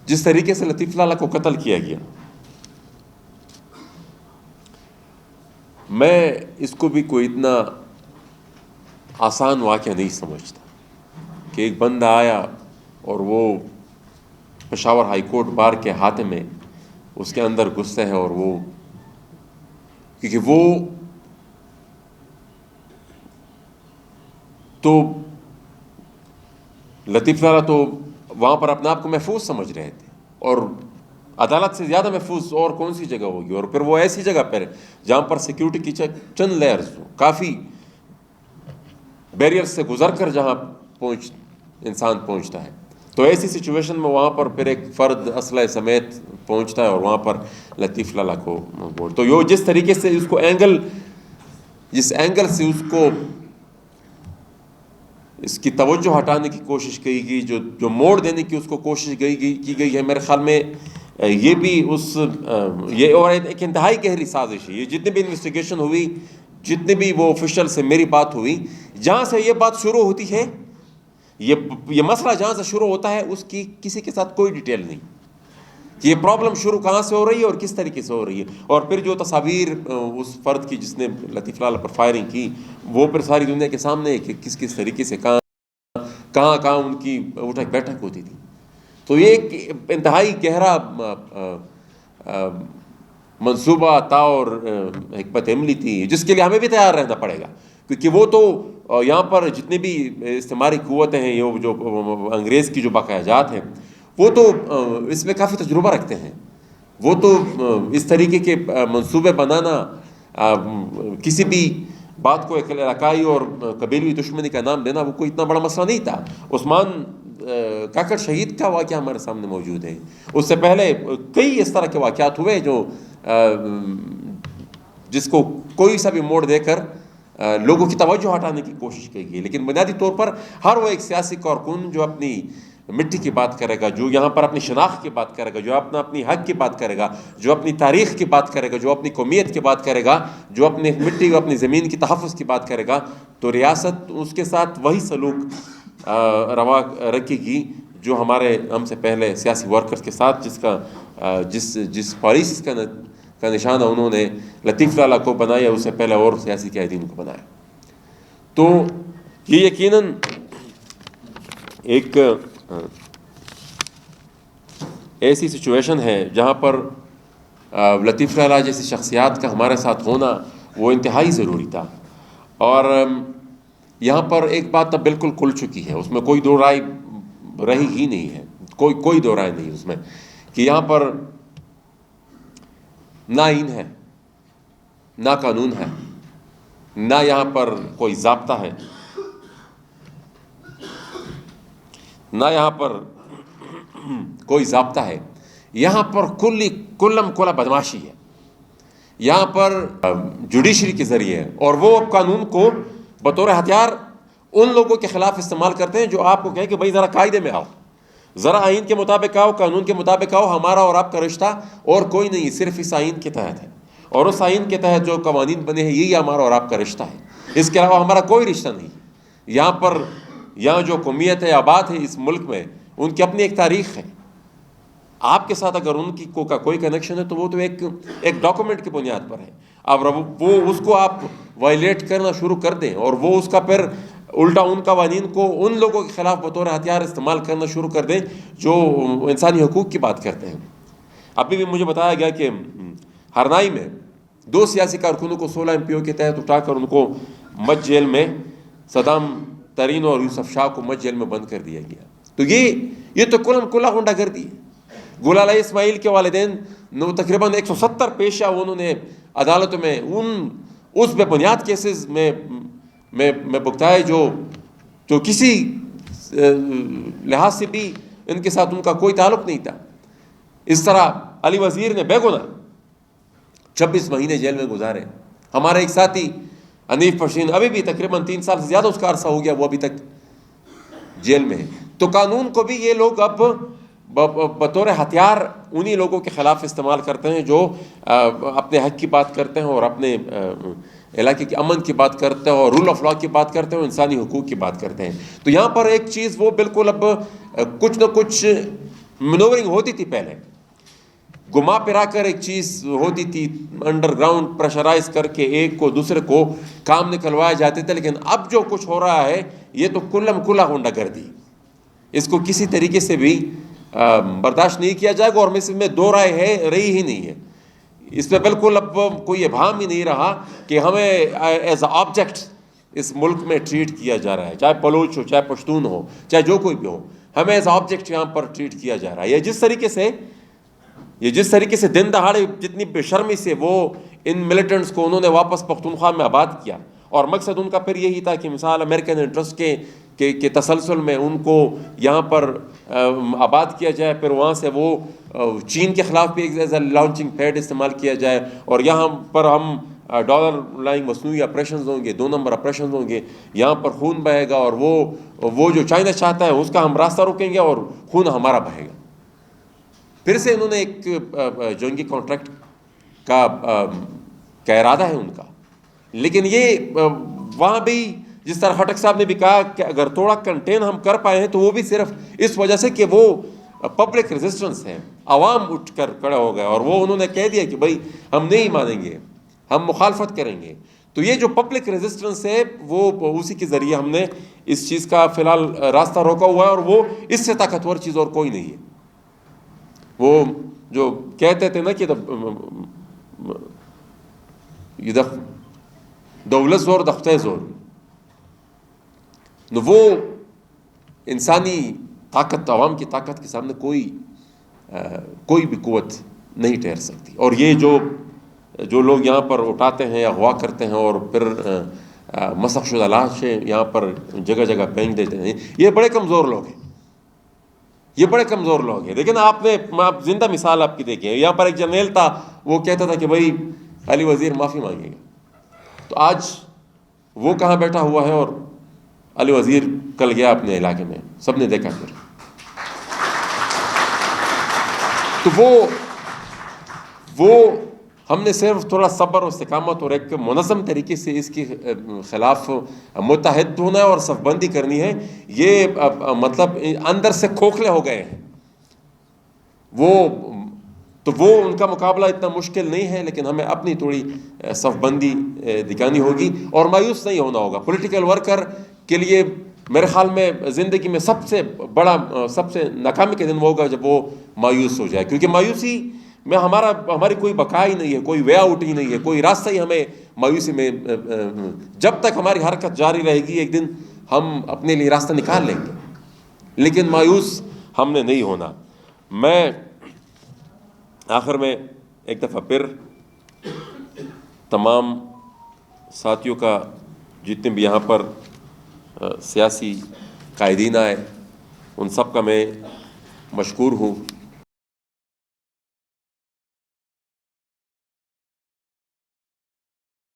جس طریقے سے لطیف لالہ کو قتل کیا گیا، میں اس کو بھی کوئی اتنا آسان واقعہ نہیں سمجھتا کہ ایک بندہ آیا اور وہ پشاور ہائی کورٹ بار کے ہاتھ میں اس کے اندر گھستے ہیں، اور وہ کیونکہ وہ تو لطیف لالہ تو وہاں پر اپنے آپ کو محفوظ سمجھ رہے تھے، اور عدالت سے زیادہ محفوظ اور کون سی جگہ ہوگی، اور پھر وہ ایسی جگہ پر جہاں پر سیکیورٹی کی چند لیئرز کافی بیریئر سے گزر کر جہاں انسان پہنچتا ہے، تو ایسی سچویشن میں وہاں پر پھر ایک فرد اسلحے سمیت پہنچتا ہے اور وہاں پر لطیف لالہ کو بول، تو یہ جس طریقے سے اس کو جس اینگل سے اس کو اس کی توجہ ہٹانے کی کوشش کی گئی، جو موڑ دینے کی اس کو کوشش کی گئی ہے، میرے خیال میں یہ بھی یہ اور ایک انتہائی گہری سازش ہے۔ یہ جتنی بھی انویسٹیگیشن ہوئی، جتنی بھی وہ آفیشل سے میری بات ہوئی، جہاں سے یہ بات شروع ہوتی ہے، یہ مسئلہ جہاں سے شروع ہوتا ہے، اس کی کسی کے ساتھ کوئی ڈیٹیل نہیں کہ یہ پرابلم شروع کہاں سے ہو رہی ہے اور کس طریقے سے ہو رہی ہے، اور پھر جو تصاویر اس فرد کی جس نے لطیف لالہ پر فائرنگ کی، وہ پھر ساری دنیا کے سامنے ہے کہ کس طریقے سے کہاں ان کی اٹھک بیٹھک ہوتی تھی۔ تو یہ ایک انتہائی گہرا منصوبہ تھا اور حکمت عملی تھی، جس کے لیے ہمیں بھی تیار رہنا پڑے گا، کیونکہ وہ تو یہاں پر جتنی بھی استعماری قوتیں ہیں، یہ جو انگریز کی جو باقیہ جات ہیں، وہ تو اس میں کافی تجربہ رکھتے ہیں، وہ تو اس طریقے کے منصوبے بنانا، کسی بھی بات کو ایک علاقائی اور قبیلوی دشمنی کا نام دینا، وہ کوئی اتنا بڑا مسئلہ نہیں تھا۔ عثمان کاکڑ شہید کا واقعہ ہمارے سامنے موجود ہے، اس سے پہلے کئی اس طرح کے واقعات ہوئے جو جس کو کوئی سا بھی موڑ دے کر لوگوں کی توجہ ہٹانے کی کوشش کی گئی، لیکن بنیادی طور پر ہر وہ ایک سیاسی کارکن جو اپنی مٹی کی بات کرے گا، جو یہاں پر اپنی شناخت کی بات کرے گا، جو اپنی حق کی بات کرے گا، جو اپنی تاریخ کی بات کرے گا، جو اپنی قومیت کی بات کرے گا، جو اپنی مٹی و اپنی زمین کی تحفظ کی بات کرے گا، تو ریاست اس کے ساتھ وہی سلوک روا رکھے گی جو ہم سے پہلے سیاسی ورکرز کے ساتھ جس پالیسیز کا نشانہ انہوں نے لطیف لالہ کو بنایا، اس سے پہلے اور سیاسی قائدین کو بنایا۔ تو یہ یقیناً ایک ایسی سچویشن ہے جہاں پر لطیف لالہ جیسی شخصیات کا ہمارے ساتھ ہونا وہ انتہائی ضروری تھا، اور یہاں پر ایک بات اب بالکل کھل چکی ہے، اس میں کوئی دو رائے رہی ہی نہیں ہے، کوئی دو رائے نہیں اس میں، کہ یہاں پر نہ آئین ہے، نہ قانون ہے، نہ یہاں پر کوئی ضابطہ ہے، نہ یہاں پر کوئی ضابطہ ہے، یہاں پر کلم کلا بدماشی ہے، یہاں پر جوڈیشری کے ذریعے، اور وہ قانون کو بطور ہتھیار ان لوگوں کے خلاف استعمال کرتے ہیں جو آپ کو کہیں کہ بھائی ذرا قاعدے میں آؤ، ذرا آئین کے مطابق آؤ، قانون کے مطابق آؤ، ہمارا اور آپ کا رشتہ اور کوئی نہیں، صرف اس آئین کے تحت ہے، اور اس آئین کے تحت جو قوانین بنے ہیں یہی ہمارا اور آپ کا رشتہ ہے، اس کے علاوہ ہمارا کوئی رشتہ نہیں۔ یہاں جو قومیت ہے، آباد ہے اس ملک میں، ان کی اپنی ایک تاریخ ہے، آپ کے ساتھ اگر ان کی کوئی کنیکشن ہے تو وہ تو ایک ڈاکومنٹ کی بنیاد پر ہے، اب وہ اس کو آپ وائلیٹ کرنا شروع کر دیں، اور وہ اس کا پھر الٹا ان قوانین کو ان لوگوں کے خلاف بطور ہتھیار استعمال کرنا شروع کر دیں جو انسانی حقوق کی بات کرتے ہیں۔ ابھی بھی مجھے بتایا گیا کہ ہرنائی میں 2 سیاسی کارکنوں کو 16 MP کے تحت اٹھا کر ان کو مچ جیل میں، صدام ترین اور یوسف شاہ کو مچ جیل میں بند کر دیا گیا۔ تو یہ تو کلا ہنڈا گردی ہے۔ گلال اسماعیل کے والدین تقریباً 170 پیشہ انہوں نے عدالتوں میں اس بے بنیاد کیسز میں بھگتائے جو کسی لحاظ سے بھی ان کے ساتھ ان کا کوئی تعلق نہیں تھا۔ اس طرح علی وزیر نے بے گناہ 26 مہینے جیل میں گزارے۔ ہمارے ایک ساتھی حنیف پشین ابھی بھی تقریباً 3 سال سے زیادہ اس کا عرصہ ہو گیا، وہ ابھی تک جیل میں ہے۔ تو قانون کو بھی یہ لوگ اب بطور ہتھیار انہی لوگوں کے خلاف استعمال کرتے ہیں جو اپنے حق کی بات کرتے ہیں اور اپنے علاقے کے امن کی بات کرتے ہیں اور رول آف لا کی بات کرتے ہیں اور انسانی حقوق کی بات کرتے ہیں۔ تو یہاں پر ایک چیز وہ بالکل اب کچھ نہ کچھ منورنگ ہوتی تھی پہلے، گما پھرا کر ایک چیز ہوتی تھی، انڈر گراؤنڈ پریشرائز کر کے ایک کو دوسرے کو کام نکلوائے جاتے تھے، لیکن اب جو کچھ ہو رہا ہے یہ تو کلم کلا غنڈہ گردی، اس کو کسی طریقے سے بھی برداشت نہیں کیا جائے گا، اور اس میں دو رائے ہے رہی ہی نہیں ہے، اس پہ بالکل اب کوئی ابہام ہی نہیں رہا کہ ہمیں ایز اے آبجیکٹ اس ملک میں ٹریٹ کیا جا رہا ہے، چاہے بلوچ ہو، چاہے پشتون ہو، چاہے جو کوئی بھی ہو، ہمیں ایز آبجیکٹ یہاں پر ٹریٹ کیا جا رہا ہے۔ یہ جس طریقے سے دن دہاڑے جتنی بے شرمی سے وہ ان ملیٹنٹس کو انہوں نے واپس پختونخوا میں آباد کیا، اور مقصد ان کا پھر یہی تھا کہ مثال امریکن انٹرسٹ کے تسلسل میں ان کو یہاں پر آباد کیا جائے، پھر وہاں سے وہ چین کے خلاف بھی ایک لانچنگ پیڈ استعمال کیا جائے، اور یہاں پر ہم ڈالر لائنگ مصنوعی آپریشنز ہوں گے، 2 نمبر آپریشنز ہوں گے، یہاں پر خون بہے گا، اور وہ جو چائنا چاہتا ہے اس کا ہم راستہ روکیں گے اور خون ہمارا بہے گا۔ پھر سے انہوں نے ایک جنگی کانٹریکٹ کا ارادہ ہے ان کا، لیکن یہ وہاں بھی جس طرح خٹک صاحب نے بھی کہا کہ اگر تھوڑا کنٹین ہم کر پائے ہیں تو وہ بھی صرف اس وجہ سے کہ وہ پبلک ریزسٹنس ہے، عوام اٹھ کر کھڑا ہو گیا، اور وہ انہوں نے کہہ دیا کہ بھائی ہم نہیں مانیں گے، ہم مخالفت کریں گے۔ تو یہ جو پبلک ریزسٹنس ہے وہ اسی کے ذریعے ہم نے اس چیز کا فی الحال راستہ روکا ہوا ہے، اور وہ اس سے طاقتور چیز اور کوئی نہیں ہے۔ وہ جو کہتے تھے نا کہ دولت زور دفتہ زور، وہ انسانی طاقت، عوام کی طاقت کے سامنے کوئی بھی قوت نہیں ٹھہر سکتی۔ اور یہ جو لوگ یہاں پر اٹھاتے ہیں، اغوا کرتے ہیں، اور پھر مسخ شدہ لاشیں یہاں پر جگہ جگہ پھینک دیتے ہیں، یہ بڑے کمزور لوگ ہیں، یہ بڑے کمزور لوگ ہیں۔ لیکن آپ زندہ مثال آپ کی دیکھیں، یہاں پر ایک جرنیل تھا، وہ کہتا تھا کہ بھائی علی وزیر معافی مانگے گا، تو آج وہ کہاں بیٹھا ہوا ہے، اور علی وزیر کل گیا اپنے علاقے میں، سب نے دیکھا۔ پھر تو وہ ہم نے صرف تھوڑا صبر اور استقامت اور ایک منظم طریقے سے اس کے خلاف متحد ہونا ہے اور صف بندی کرنی ہے۔ یہ مطلب اندر سے کھوکھلے ہو گئے ہیں وہ ان کا مقابلہ اتنا مشکل نہیں ہے، لیکن ہمیں اپنی تھوڑی صف بندی دکھانی ہوگی اور مایوس نہیں ہونا ہوگا۔ پولیٹیکل ورکر کے لیے میرے خیال میں زندگی میں سب سے ناکامی کے دن وہ ہوگا جب وہ مایوس ہو جائے، کیونکہ مایوسی میں ہماری کوئی بقا ہی نہیں ہے، کوئی وے آؤٹ ہی نہیں ہے، کوئی راستہ ہی ہمیں مایوسی میں جب تک ہماری حرکت جاری رہے گی ایک دن ہم اپنے لیے راستہ نکال لیں گے، لیکن مایوس ہم نے نہیں ہونا۔ میں آخر میں ایک دفعہ پھر تمام ساتھیوں کا، جتنے بھی یہاں پر سیاسی قائدین آئے، ان سب کا میں مشکور ہوں